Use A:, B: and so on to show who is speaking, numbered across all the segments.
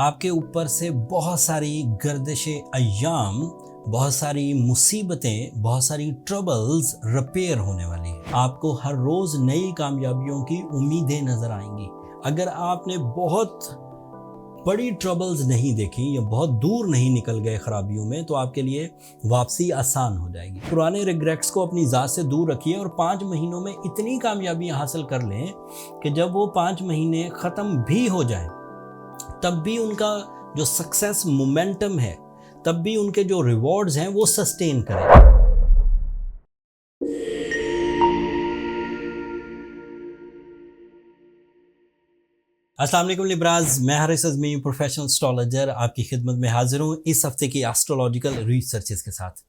A: आपके ऊपर से बहुत सारी गर्दिशे अय्याम, बहुत सारी मुसीबतें, बहुत सारी ट्रबल्स रिपेयर होने वाली है। आपको हर रोज़ नई कामयाबियों की उम्मीदें नज़र आएंगी। अगर आपने बहुत बड़ी ट्रबल्स नहीं देखी या बहुत दूर नहीं निकल गए खराबियों में, तो आपके लिए वापसी आसान हो जाएगी। पुराने रिग्रेट्स को अपनी ज़ात से दूर रखिए और 5 महीनों में इतनी कामयाबियां हासिल कर लें कि जब वो 5 महीने ख़त्म भी हो जाएं, तब भी उनका जो सक्सेस मोमेंटम है, तब भी उनके जो रिवॉर्ड्स हैं वो सस्टेन करें। अस्सलाम वालेकुम लिब्राज, मैं हारिस अज़मी प्रोफेशनल एस्ट्रोलॉजर आपकी खिदमत में हाजिर हूँ इस हफ्ते की एस्ट्रोलॉजिकल रिसर्चेस के साथ।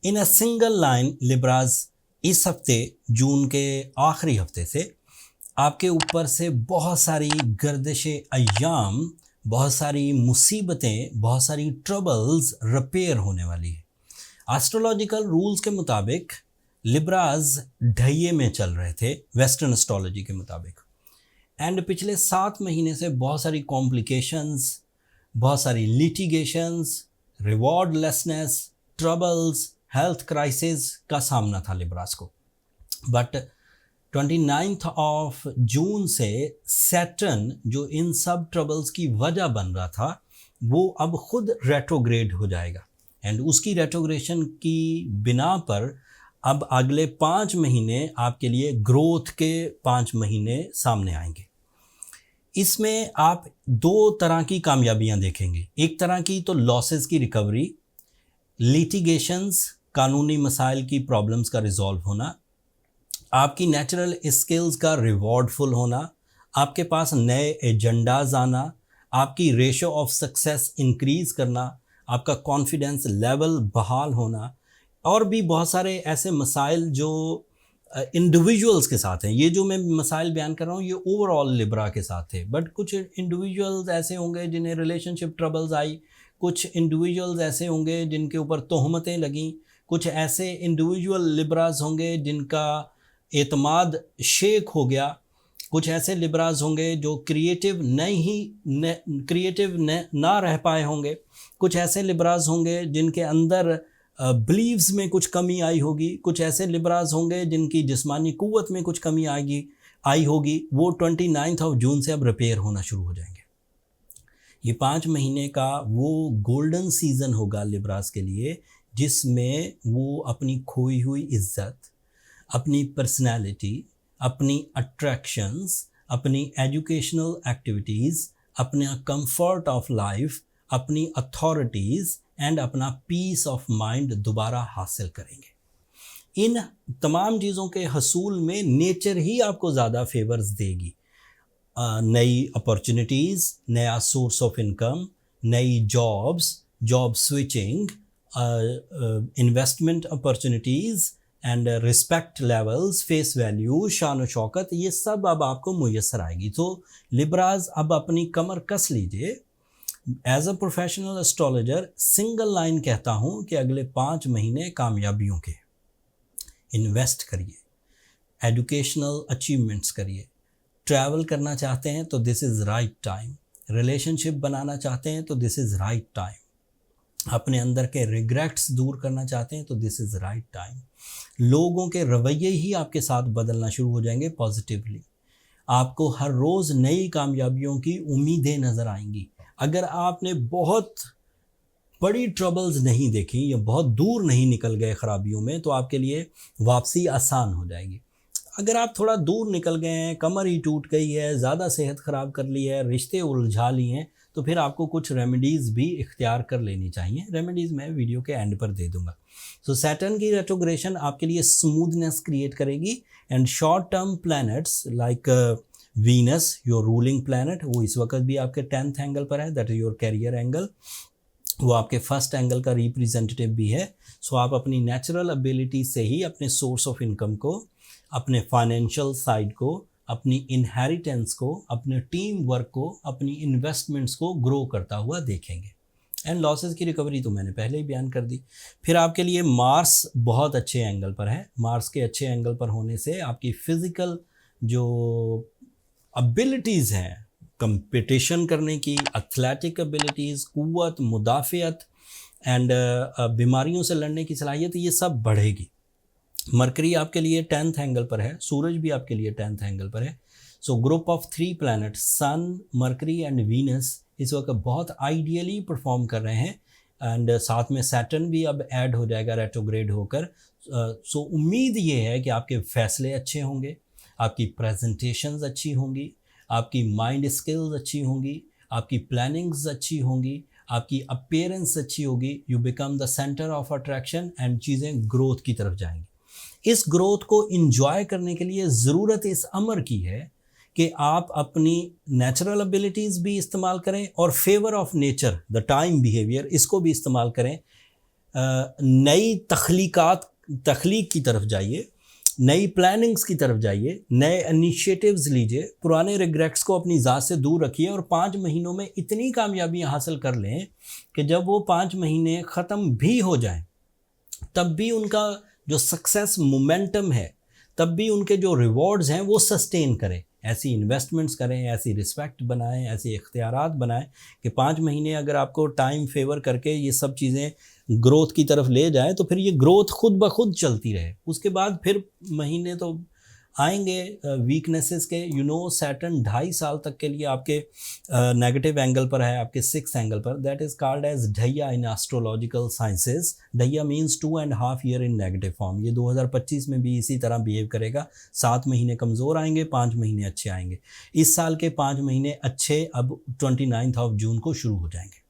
A: इन अ सिंगल लाइन लिब्राज, इस हफ्ते जून के आखिरी हफ्ते से आपके ऊपर से बहुत सारी गर्दिशे अय्याम, बहुत सारी मुसीबतें, बहुत सारी ट्रबल्स रिपेयर होने वाली है। एस्ट्रोलॉजिकल रूल्स के मुताबिक लिब्राज ढैये में चल रहे थे वेस्टर्न एस्ट्रोलॉजी के मुताबिक, एंड पिछले 7 महीने से बहुत सारी कॉम्प्लिकेशंस, बहुत सारी लिटिगेशंस, रिवॉर्डलेसनेस, ट्रबल्स, हेल्थ क्राइसिस का सामना था लिब्रास को। बट 29 ऑफ जून से सैटर्न, जो इन सब ट्रबल्स की वजह बन रहा था, वो अब खुद रेट्रोग्रेड हो जाएगा। एंड उसकी रेट्रोग्रेशन की बिना पर अब अगले 5 महीने आपके लिए ग्रोथ के 5 महीने सामने आएंगे। इसमें आप 2 तरह की कामयाबियां देखेंगे। एक तरह की तो लॉसेस की रिकवरी, लिटिगेशंस, कानूनी मसाइल की प्रॉब्लम्स का रिजॉल्व होना, आपकी नेचुरल स्किल्स का रिवॉर्डफुल होना, आपके पास नए एजेंडाज आना, आपकी रेशो ऑफ सक्सेस इंक्रीज करना, आपका कॉन्फिडेंस लेवल बहाल होना, और भी बहुत सारे ऐसे मसाइल जो इंडिविजुअल्स के साथ हैं। ये जो मैं मसाइल बयान कर रहा हूँ ये ओवरऑल लिब्रा के साथ थे, बट कुछ इंडिविजुअल्स ऐसे होंगे जिन्हें रिलेशनशिप ट्रबल्स आई, कुछ इंडिविजुअल्स ऐसे होंगे जिनके ऊपर तोहमतें लगीं, कुछ ऐसे इंडिविजुअल लिब्राज होंगे जिनका एतमाद शेक हो गया, कुछ ऐसे लिब्राज होंगे जो क्रिएटिव ना रह पाए होंगे, कुछ ऐसे लिब्राज होंगे जिनके अंदर बिलीव्स में कुछ कमी आई होगी, कुछ ऐसे लिब्राज होंगे जिनकी जिस्मानी कुव्वत में कुछ कमी आई होगी। वो 29 ऑफ जून से अब रिपेयर होना शुरू हो जाएंगे। ये 5 महीने का वो गोल्डन सीजन होगा लिब्राज के लिए, जिसमें वो अपनी खोई हुई इज्जत, अपनी पर्सनैलिटी, अपनी अट्रैक्शंस, अपनी एजुकेशनल एक्टिविटीज़, अपना कंफर्ट ऑफ लाइफ, अपनी अथॉरिटीज़ एंड अपना पीस ऑफ माइंड दोबारा हासिल करेंगे। इन तमाम चीज़ों के हसूल में नेचर ही आपको ज़्यादा फेवर्स देगी। नई अपॉर्चुनिटीज़, नया सोर्स ऑफ इनकम, नई job switching, investment opportunities and respect levels, face value, शान व शौकत, ये सब अब आपको मुयस्सर आएगी। तो लिब्राज अब अपनी कमर कस लीजिए। As a professional astrologer single line कहता हूँ कि अगले 5 महीने कामयाबियों के। इन्वेस्ट करिए, एजुकेशनल अचीवमेंट्स करिए, ट्रैवल करना चाहते हैं तो this is right time, relationship बनाना चाहते हैं तो दिस इज़ राइट टाइम, अपने अंदर के रिग्रेट्स दूर करना चाहते हैं तो दिस इज़ राइट टाइम। लोगों के रवैये ही आपके साथ बदलना शुरू हो जाएंगे पॉजिटिवली। आपको हर रोज़ नई कामयाबियों की उम्मीदें नज़र आएंगी। अगर आपने बहुत बड़ी ट्रबल्स नहीं देखी या बहुत दूर नहीं निकल गए खराबियों में, तो आपके लिए वापसी आसान हो जाएगी। अगर आप थोड़ा दूर निकल गए हैं, कमर ही टूट गई है, ज़्यादा सेहत ख़राब कर ली है, रिश्ते उलझा लिए हैं, तो फिर आपको कुछ रेमेडीज़ भी इख्तियार कर लेनी चाहिए। रेमेडीज़ मैं वीडियो के एंड पर दे दूंगा। सो सैटर्न की रेट्रोग्रेशन आपके लिए स्मूथनेस क्रिएट करेगी, and short term planets like Venus, your ruling planet, वो इस वक्त भी आपके 10th एंगल पर है, that is your career angle. वो आपके फर्स्ट एंगल का रिप्रेजेंटेटिव भी है। सो आप अपनी नेचुरल एबिलिटी से ही अपने सोर्स ऑफ इनकम को, अपने फाइनेंशियल साइड को, अपनी इनहेरिटेंस को, अपने टीम वर्क को, अपनी इन्वेस्टमेंट्स को ग्रो करता हुआ देखेंगे। एंड लॉसेस की रिकवरी तो मैंने पहले ही बयान कर दी। फिर आपके लिए मार्स बहुत अच्छे एंगल पर है। मार्स के अच्छे एंगल पर होने से आपकी फ़िज़िकल जो एबिलिटीज़ हैं, कंपटीशन करने की, एथलेटिक एबिलिटीज़, क़ुव्वत, मुदाफ़ियत एंड बीमारियों से लड़ने की सलाहियत, ये सब बढ़ेगी। मरकरी आपके लिए 10th एंगल पर है, सूरज भी आपके लिए 10th एंगल पर है। So group of 3 planet sun, Mercury and Venus इस वक्त बहुत आइडियली परफॉर्म कर रहे हैं एंड साथ में सैटर्न भी अब ऐड हो जाएगा रेट्रोग्रेड होकर। सो उम्मीद ये है कि आपके फैसले अच्छे होंगे, आपकी प्रेजेंटेशंस अच्छी होंगी, आपकी माइंड स्किल्स अच्छी होंगी, आपकी प्लानिंग्स अच्छी होंगी, आपकी अपीयरेंस अच्छी होगी, you become the centre of attraction and चीज़ें ग्रोथ की तरफ जाएंगी। इस ग्रोथ को इंजॉय करने के लिए ज़रूरत इस अमर की है कि आप अपनी नेचुरल एबिलिटीज़ भी इस्तेमाल करें और favour of nature, the time behaviour, इसको भी इस्तेमाल करें। नई तख्लीक की तरफ जाइए, नई प्लानिंग्स की तरफ जाइए, नए इनिशिएटिव्स लीजिए, पुराने रिग्रेट्स को अपनी ज़ात से दूर रखिए और 5 महीनों में इतनी कामयाबियाँ हासिल कर लें कि जब वो 5 महीने ख़त्म भी हो जाएं तब भी उनका जो सक्सेस मोमेंटम है, तब भी उनके जो रिवॉर्ड्स हैं वो सस्टेन करें। ऐसी इन्वेस्टमेंट्स करें, ऐसी रिस्पेक्ट बनाएं, ऐसे इख्तियारात बनाएं कि 5 महीने अगर आपको टाइम फेवर करके ये सब चीज़ें ग्रोथ की तरफ ले जाए तो फिर ये ग्रोथ खुद ब खुद चलती रहे। उसके बाद फिर महीने तो आएंगे वीकनेसेस के। सैटर्न 2.5 साल तक के लिए आपके नेगेटिव एंगल पर है, आपके 6th एंगल पर। That is called as dhaiya in astrological sciences. Dhaiya means 2.5 year in negative form. ये 2025 में भी इसी तरह बिहेव करेगा। 7 महीने कमज़ोर आएंगे, 5 महीने अच्छे आएंगे। इस साल के 5 महीने अच्छे अब 29 जून को शुरू हो जाएंगे।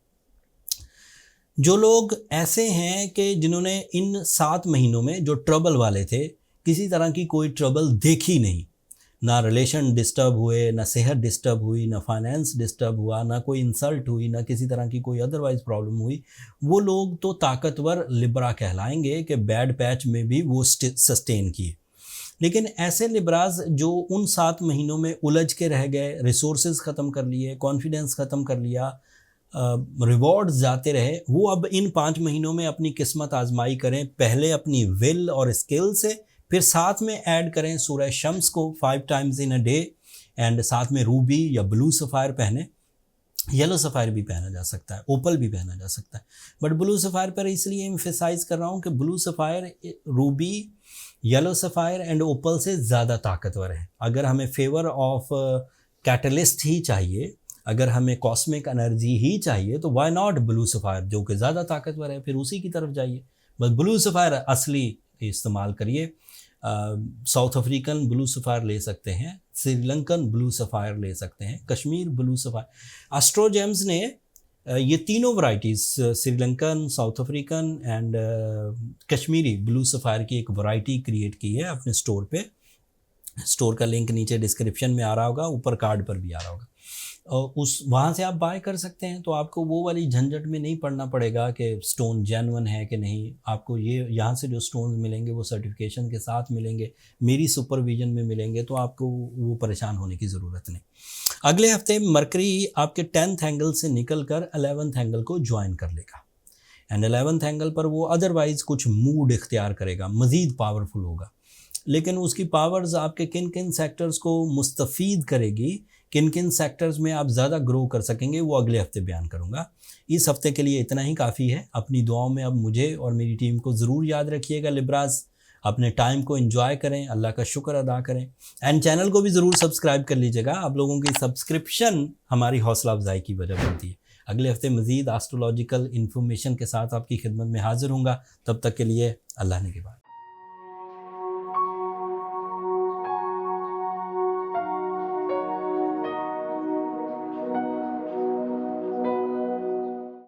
A: जो लोग ऐसे हैं कि जिन्होंने इन 7 महीनों में जो ट्रबल वाले थे, किसी तरह की कोई ट्रबल देखी नहीं, ना रिलेशन डिस्टर्ब हुए, ना सेहत डिस्टर्ब हुई, ना फाइनेंस डिस्टर्ब हुआ, ना कोई इंसल्ट हुई, ना किसी तरह की कोई अदरवाइज प्रॉब्लम हुई, वो लोग तो ताकतवर लिब्रा कहलाएंगे कि बैड पैच में भी वो सस्टेन किए। लेकिन ऐसे लिब्राज जो उन 7 महीनों में उलझ के रह गए, रिसोर्सेज ख़त्म कर लिए, कॉन्फिडेंस ख़त्म कर लिया, रिवॉर्ड्स जाते रहे, वो अब इन 5 महीनों में अपनी किस्मत आजमाई करें। पहले अपनी विल और स्किल से, फिर साथ में ऐड करें सूरह शम्स को 5 times in a day and साथ में रूबी या ब्लू सफ़ायर पहने। येलो सफ़ायर भी पहना जा सकता है, ओपल भी पहना जा सकता है, बट ब्लू सफ़ायर पर इसलिए एम्फेसाइज कर रहा हूँ कि blue sapphire ruby, yellow sapphire and opal से ज़्यादा ताकतवर है। अगर हमें फेवर ऑफ कैटलिस्ट ही चाहिए, अगर हमें कॉस्मिक एनर्जी ही चाहिए, तो वाई नॉट ब्लू सफ़ायर, जो कि ज़्यादा ताकतवर है, फिर उसी की तरफ जाइए। बस ब्लू सफ़ायर असली इस्तेमाल करिए। साउथ अफ्रीकन ब्लू सफ़ायर ले सकते हैं, श्रीलंकन ब्लू सफ़ायर ले सकते हैं, कश्मीर ब्लू सफ़ायर। एस्ट्रोजेम्स ने ये तीनों varieties, Sri Lankan, south African and Kashmiri blue sapphire की एक वैरायटी क्रिएट की है अपने स्टोर पे। स्टोर का लिंक नीचे डिस्क्रिप्शन में आ रहा होगा, ऊपर कार्ड पर भी आ रहा होगा, और वहाँ से आप बाय कर सकते हैं। तो आपको वो वाली झंझट में नहीं पड़ना पड़ेगा कि स्टोन जेन्युइन है कि नहीं। आपको ये यहाँ से जो स्टोन्स मिलेंगे वो सर्टिफिकेशन के साथ मिलेंगे, मेरी सुपरविजन में मिलेंगे, तो आपको वो परेशान होने की ज़रूरत नहीं। अगले हफ्ते मरकरी आपके 10th एंगल से निकल कर 11th एंगल को ज्वाइन कर लेगा एंड 11th एंगल पर वो अदरवाइज़ कुछ मूड इख्तियार करेगा, मज़ीद पावरफुल होगा। लेकिन उसकी पावर्स आपके किन किन सेक्टर्स को मुस्तफ़ीद करेगी, किन किन सेक्टर्स में आप ज़्यादा ग्रो कर सकेंगे, वो अगले हफ्ते बयान करूँगा। इस हफ्ते के लिए इतना ही काफ़ी है। अपनी दुआओं में अब मुझे और मेरी टीम को ज़रूर याद रखिएगा। लिब्राज, अपने टाइम को एंजॉय करें, अल्लाह का शुक्र अदा करें एंड चैनल को भी ज़रूर सब्सक्राइब कर लीजिएगा। आप लोगों की सब्सक्रिप्शन हमारी हौसला अफजाई की वजह बनती है। अगले हफ्ते मज़ीद एस्ट्रोलॉजिकल इन्फॉर्मेशन के साथ आपकी खिदमत में हाजिर होऊंगा। तब तक के लिए अल्लाह ने के बाद।